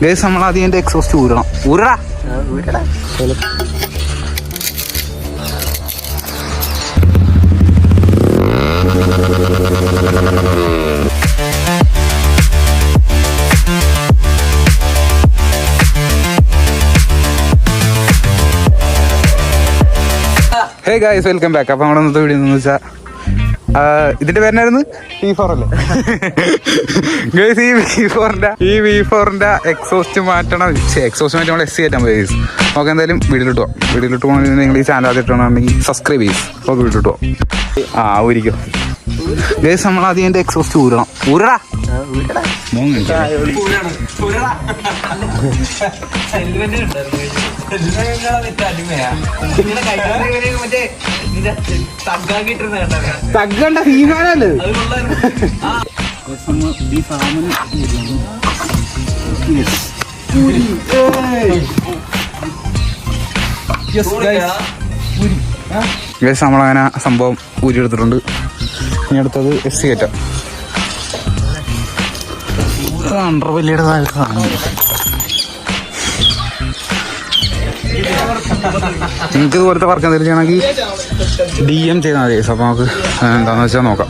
Guys നമ്മൾ ആദ്യം അതിന്റെ എക്സോസ്റ്റ് ഊരടാ. Hey guys, welcome back. അപ്പൊ നമ്മുടെ ഇന്നത്തെ വീഡിയോ എന്ന് വെച്ചാൽ ഇതിന്റെ പേരായിരുന്നു V4 അല്ലേ ഗൈസ്? ഈ V4ന്റെ എക്സോസ്റ്റ് മാറ്റണം. എക്സോസ്റ്റ് മാറ്റി നമ്മൾ SC കയറ്റാൻ പോയി ഗൈസ്. നമുക്ക് എന്തായാലും വീഡിയോയിലിട്ട് പോകാം. വീഡിയോയിലിട്ട് പോകണമെങ്കിൽ നിങ്ങൾ ഈ ചാനൽ ആദ്യമായിട്ടുണ്ടെങ്കിൽ സബ്സ്ക്രൈബ് ചെയ്യും. നമുക്ക് വീഡിയോയിലിട്ട് പോകാം. ഊരിക്കും ഗൈസ്. നമ്മൾ ആദ്യം അതിന്റെ എക്സോസ്റ്റ് ഊരടാ. തగ్గണ്ട തീരുമാനല്ലേ ഗൈസ്. നമ്മളങ്ങനെ സംഭവം ഊരിയെടുത്തിട്ടുണ്ട്. ഇനി അടുത്തത് SC കയറ്റാം. അണ്ടർവെല്ലിയുടെ താഴത്താണ്. നിങ്ങൾക്ക് ഇതുപോലത്തെ വർക്ക് എന്തെങ്കിലും ചെയ്യണമെങ്കിൽ DM ചെയ്താൽ മതി. അപ്പോൾ നമുക്ക് എന്താണെന്ന് വെച്ചാൽ നോക്കാം.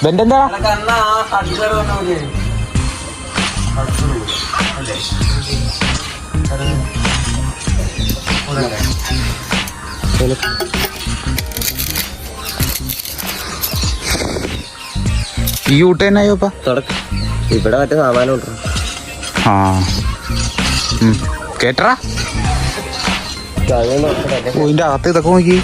ബെന്റെന്താ ഈ ഊട്ട തന്നെയോപ്പാ ഇവിടെ മറ്റേ സാമാനം ഉണ്ടോ? ആ കേട്ടറാ. ഇതിന്റെ അകത്ത് ഇതൊക്കെ നോക്കി.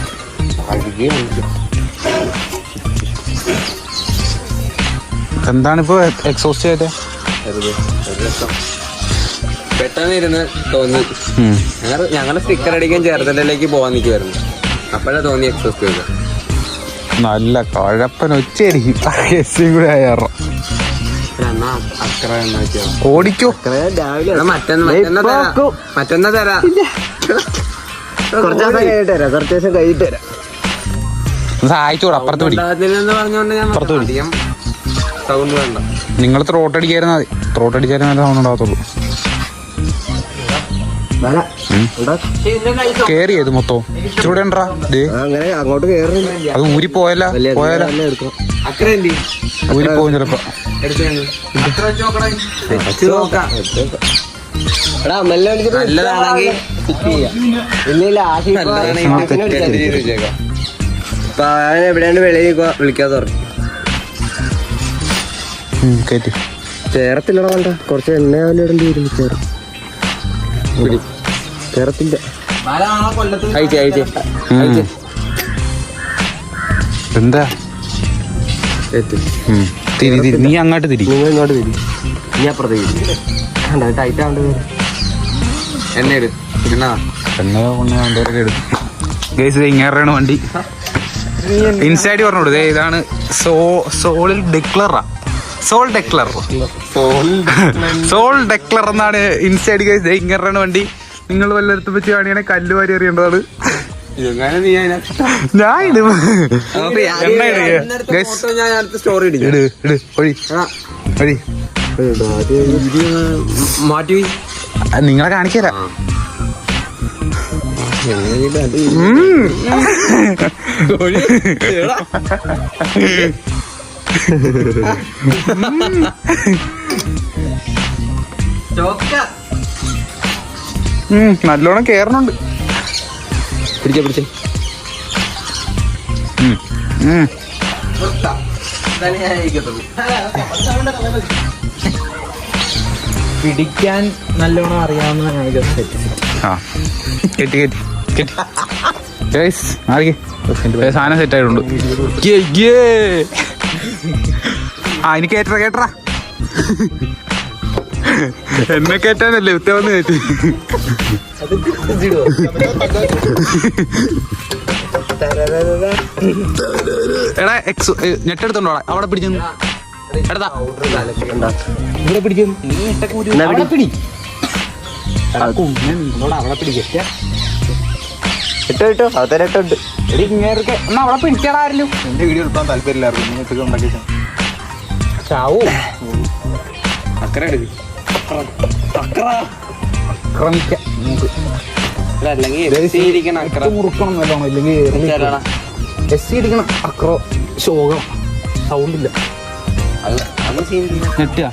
എന്താണിപ്പോ എക്സോസ്റ്റ് ചെയ്തേ? പെട്ടെന്ന് ഇരുന്ന് തോന്നി ഞങ്ങള് സ്റ്റിക്കർ അടിക്കാൻ ചേർത്തലേക്ക് പോവാൻ നിൽക്കുമായിരുന്നു. അപ്പോഴാ തോന്നി എക്സോസ്റ്റ് ചെയ്ത്. നല്ല കഴപ്പൻ ഒച്ചയായിരിക്കും. കൂടെ ആയാറോ ഓടിക്കോ. മറ്റന്നാ തരാം. കുറച്ച് ദിവസം കഴിഞ്ഞിട്ട് തരാം. സഹായിച്ചോട്. അപ്പുറത്ത് പറഞ്ഞോണ്ട് ഞാൻ സൗണ്ട് വേണ്ട. നിങ്ങൾ ത്രോട്ട് അടിക്കായിരുന്നാ മതി. ത്രോട്ട് അടിച്ചാലും നല്ല സൗണ്ട് ഉണ്ടാകത്തുള്ളൂ. കേറി ചെയ്ത് മൊത്തം ഇച്ചിരൂടെ ഉണ്ടാ. അങ്ങോട്ട് കേറി. അത് ഊരി പോയല്ല ഊരി പോകും ചിലപ്പോ. എവിടെയാണ് വെളിയിൽ വിളിക്കാതെ പറഞ്ഞു. ചേർത്തില്ലടാ. വേണ്ട കുറച്ച് എണ്ണ ഇടേണ്ടി വരും. ചേർത്തില്ല. എന്താ നീ അങ്ങോട്ട് തിരി. ഇങ്ങോട്ട് തിരി. നീ അപ്പുറത്തേക്ക് ടൈറ്റ് ആണ്ട്. എണ്ണ എടു. ഗൈസ് ഇങ്ങേറാണ് വണ്ടി. ഇൻസൈഡ് പറഞ്ഞോളൂ. ഇതാണ് സോളിൽ ഡെക്ലറാ. സോൾ ഡെക്ലർ എന്നാണ് ഇൻസൈഡ് ഗൈസ്. ഇങ്ങേറാണ് വണ്ടി. നിങ്ങൾ വല്ലയിടത്തും വെച്ച് കാണിയാണെങ്കിൽ കല്ല് വാരി എറിയേണ്ടതാണ്. ഞാൻ നിങ്ങളെ കാണിക്കരാ. നല്ലോണം കേറണുണ്ട്. പിടിച്ചേ പിടിക്കാൻ നല്ലോണം അറിയാവുന്ന സാധനം സെറ്റ് ആയിട്ടുണ്ട്. ഇനി കേട്ടറാ. എന്നെ കേറ്റാനല്ലേ ഉത്ത വന്ന് കയറ്റി. എടാ നെട്ടെടുത്തോണ്ടോടാ. അവിടെ പിടിച്ചു. ഇവിടെ പിടിക്കും. അവിടെ പിടിക്കും. ഇട്ടോ അവതരട്ടുണ്ട്. എന്നാ അവിടെ പിടിക്കാറാരല്ലോ. എന്റെ വീഡിയോ എടുക്കാൻ താല്പര്യമില്ലായിരുന്നു. ചാവൂ അക്കറ എടുക്കും. ആക്രമിക്കാം നമുക്ക്. അല്ലെങ്കിൽ എസ്സി ഇരിക്കണം അക്കറ. മുറുക്കണം നല്ലോണം, ഇല്ലെങ്കിൽ എസ്സി ഇരിക്കണം. അക്രോ ശോകം സൗണ്ടില്ല. അത് സീൻ നെറ്റാ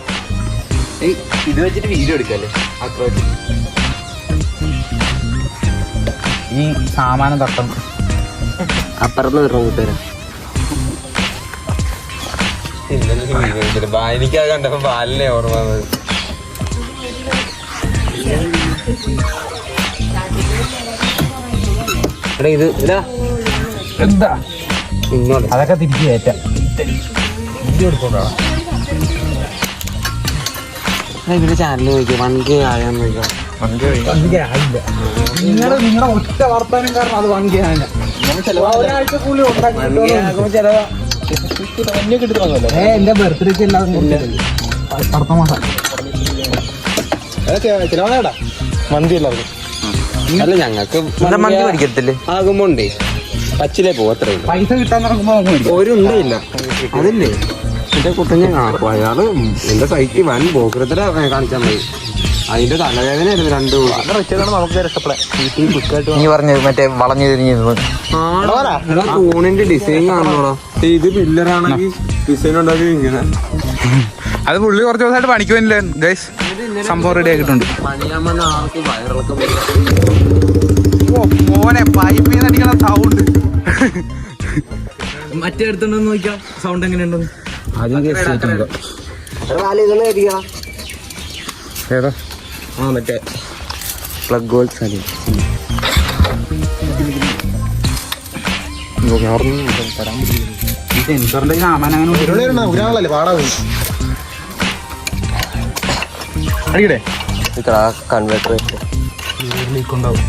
ഇത് വെച്ചിട്ട് വീഡിയോ എടുക്കല്ലേ അക്കറ വെച്ച്. ഈ സാമാനം തട്ടം അപ്പുറത്ത് വരണം കൂട്ടുകാരൻ. എനിക്കത് കണ്ടപ്പോ ബാലിനെ ഓർമ്മ വന്നത്. ഇത് ഇതാ എന്താ ഇങ്ങോട്ട് അതൊക്കെ തിരിച്ചു കയറ്റാം. വീഡിയോ എടുക്കോണ്ടാ ഇതിന്റെ ചാനൽ നോക്കിയോ 1K ആയാന്ന് നോക്കിയോ. ആയില്ല. നിങ്ങളുടെ ഒറ്റ വർത്താനം കാരണം അത് വാങ്ങിക്കാനില്ല. ഒരാഴ്ച കൂലി ഉണ്ടാക്കി എന്റെ ബർത്ത്ഡേക്ക് എല്ലാതും അടുത്ത മാസം ചിലവാടാ മന്തി എല്ലാവർക്കും. അല്ല ഞങ്ങക്ക് മന്തി മേടിക്കത്തില്ലേ? ആകുമ്പോണ്ടേ പച്ചിലേ പോകും. അത്രയും പൈസ കിട്ടാൻ നടക്കുമ്പോ ഒരു ഉണ്ടയില്ല. അതില്ലേ എന്റെ കുട്ടൻ ഞാൻ കാണും. അയാള് എന്റെ സൈക്കിൾ വൻ പോക്കരത്തില കാണിച്ചാൽ മതി. അതിന്റെ തലവേദനയായിരുന്നു 2 നമുക്ക് രക്ഷപ്പെടാം. നീ പറഞ്ഞത് മറ്റേ വളഞ്ഞു തിരിഞ്ഞിരുന്നു. തൂണിന്റെ ഡിസൈൻ കാണണോടാ. ഇത് പില്ലറാണെങ്കിൽ ഡിസൈൻ ഉണ്ടാക്കി ഇങ്ങനെ. അത് പുള്ളി കുറച്ച് ദിവസമായിട്ട് പണിക്ക് വേണ്ടില്ല ഗൈസ്. സംഭവം റെഡി ആക്കിയിട്ടുണ്ട്. പണിയാൻ വന്ന ആൾക്ക് വയറിളക്കം. മോനെ പൈപ്പിൽ നിന്ന് അടിക്കണ സൗണ്ട് മറ്റേ എടുത്തോണ്ട് നോക്കിയാ സൗണ്ട് എങ്ങനെയുണ്ടെന്ന്. ഏതാ മറ്റേ പ്ലഗ് ഗോൾഡ് സാധനം. ഈ സെൻസറിന്റെ സാമാനം അങ്ങനെ അടിക്കടേ കൺവെർട്ടർ ലീക്കുണ്ടാവും.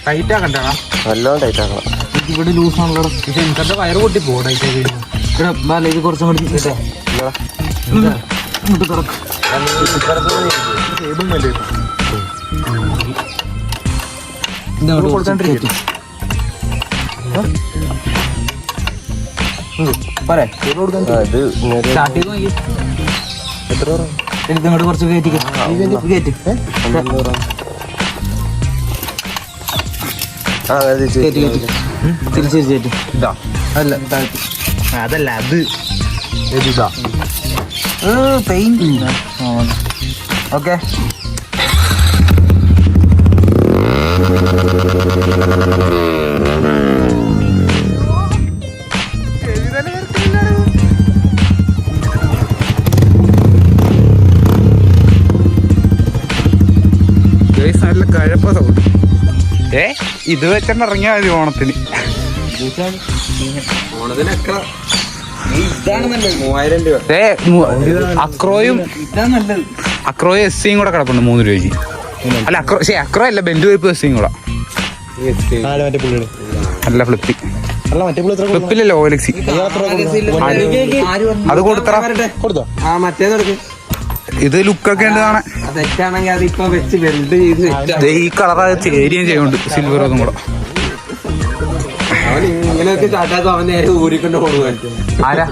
ടൈറ്റ് ആക്കണ്ടാ, നല്ലോണം ടൈറ്റ് ആക്കണം. ഇവിടെ ലൂസ് ആണല്ലോ. സെൻസറിന്റെ വയറ് പൊട്ടി പോ ടൈറ്റ് ആക്കി. ഇത് കുറച്ചും കൂടി കേട്ടോ. ഇങ്ങോട്ട് കുറച്ച് കയറ്റി തിരിച്ചു ഇതാ അല്ല അതല്ല അത് ഇതാ പെയിന്റ്. ഓക്കെ നല്ല കഴപ്പ സൗണ്ട്. ഇത് വെച്ചിട്ട് ഇറങ്ങിയാ മതി ഓണത്തിന്. ഓണത്തിനൊക്കെ ഇതാണ് നല്ലത്. 3000 രൂപ. അക്രോയും എസ്സിയും കൂടെ കിടപ്പുണ്ട് 3 രൂപയ്ക്ക്. അല്ല അക്രോ അല്ല, ബെൻഡ് വൈപ്പ് എസ്സിയും കൂടെ അല്ല ഫ്ലിപ്പി. ഫ്ലിപ്പിലല്ലോ ഓലക്സി. അത് കൊടുത്തറ. മറ്റേതെടുക്കും. ഇത് ലുക്കൊക്കെ ഉണ്ട് കാണാൻ. തെറ്റാണെങ്കിൽ അതിപ്പോ വെച്ച് വെൽഡ് ചെയ്ത് ഈ കളർ ചേരിയും ചെയ്യുന്നുണ്ട് സിൽവർ അതും കൂടെ. അവൻ ഇങ്ങനെയൊക്കെ ചാട്ടാത്ത അവൻ നേരെ ഊരിക്കൊണ്ട് പോകുവാൻ. ആരാ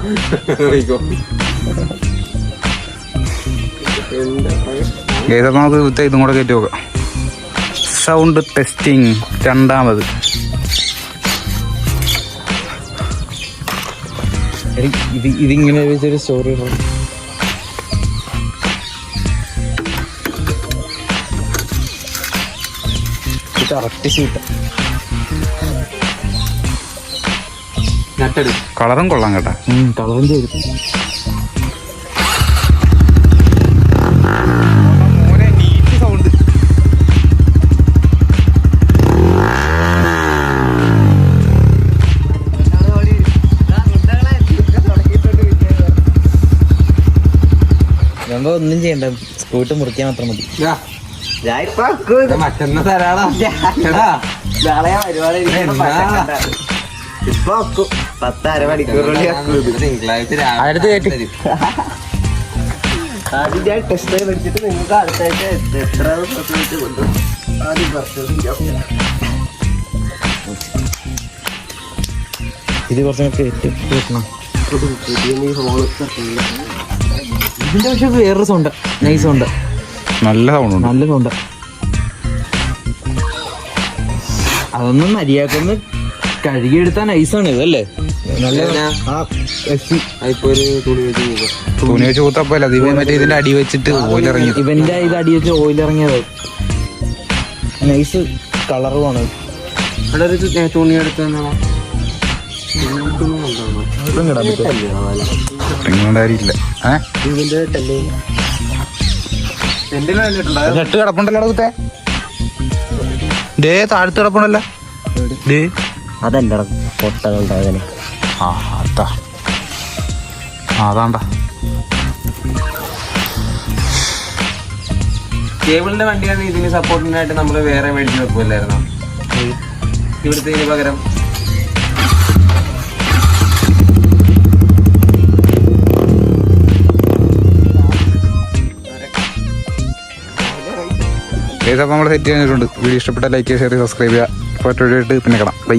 നമുക്ക് ഇതും കൂടെ കയറ്റി നോക്കാം. സൗണ്ട് ടെസ്റ്റിംഗ് 2ാമത്. ഇതിങ്ങനെ വെച്ചൊരു സ്റ്റോറി കറക്റ്റ് ഷീറ്റ്. കളറും കൊള്ളാം കേട്ടാ. കളറും ചെയ്തു. സൗണ്ട് ഒന്നും ചെയ്യണ്ട, സ്കൂട്ട് മുറിക്കാൻ മാത്രം മതി. മറ്റൊന്ന് തരാടാ. ഇപ്പൊ 10 മണിക്കൂറുള്ളിൽ തിങ്കളാഴ്ച അടുത്ത് കയറ്റി. ആദ്യം ഞാൻ ടെസ്റ്റ് പഠിച്ചിട്ട് നിങ്ങൾക്ക് അടുത്താഴ്ച എത്ര പ്രസവിച്ച് കൊണ്ടു ആദ്യം ഇത് കുറച്ചൊക്കെ കിട്ടണം. ഇതിന്റെ പക്ഷെ വേറൊരു സൗണ്ട്, നൈസ് സൗണ്ട്, നല്ല സൗണ്ട് ഉണ്ട്. നല്ല സൗണ്ട്. അതൊന്നും മര്യാദക്കൊന്ന് കഴുകിയെടുത്താൽ നൈസാണ് ഇതല്ലേ. നല്ല ഇപ്പൊ ഒരു തുണി വെച്ച് തുണി വെച്ച് കൂത്തപ്പല്ല ഇത് മറ്റേ ഇതിന്റെ അടി വെച്ചിട്ട് ഓയിൽ ഇറങ്ങി. ഇവന്റെ ഇത് അടി വെച്ച് ഓയിൽ ഇറങ്ങിയത് നൈസ് കളറുമാണ്. ഇവിടെ ഒരു തുണി എടുത്ത് ഇറങ്ങിണ്ടായിരിക്കില്ല. ഇതിന്റെ ഷർട്ട് കിടപ്പുണ്ടല്ലോ അടുത്തേ. ഡേ താഴത്ത് കിടപ്പുണ്ടല്ലോ. ഡേ അതല്ല പൊട്ടകളുണ്ടായതിനെ. ആ അതാ അതാണ്ടാ. കേബിളിന്റെ വണ്ടിയാണ് ഇതിന് സപ്പോർട്ടിനായിട്ട് നമ്മൾ വേറെ മേടിച്ച് വെക്കുമല്ലായിരുന്നു ഇവിടുത്തെ ഇതിന് പകരം. അപ്പോൾ നമ്മൾ സെറ്റ് ചെയ്തിട്ടുണ്ട്. വീഡിയോ ഇഷ്ടപ്പെട്ട ലൈക്ക് ചെയ്യുക, ഷെയർ ചെയ്യുക, സബ്സ്ക്രൈബ് ചെയ്യുക. അപ്പോൾ പിന്നെ കാണാം. ബൈ.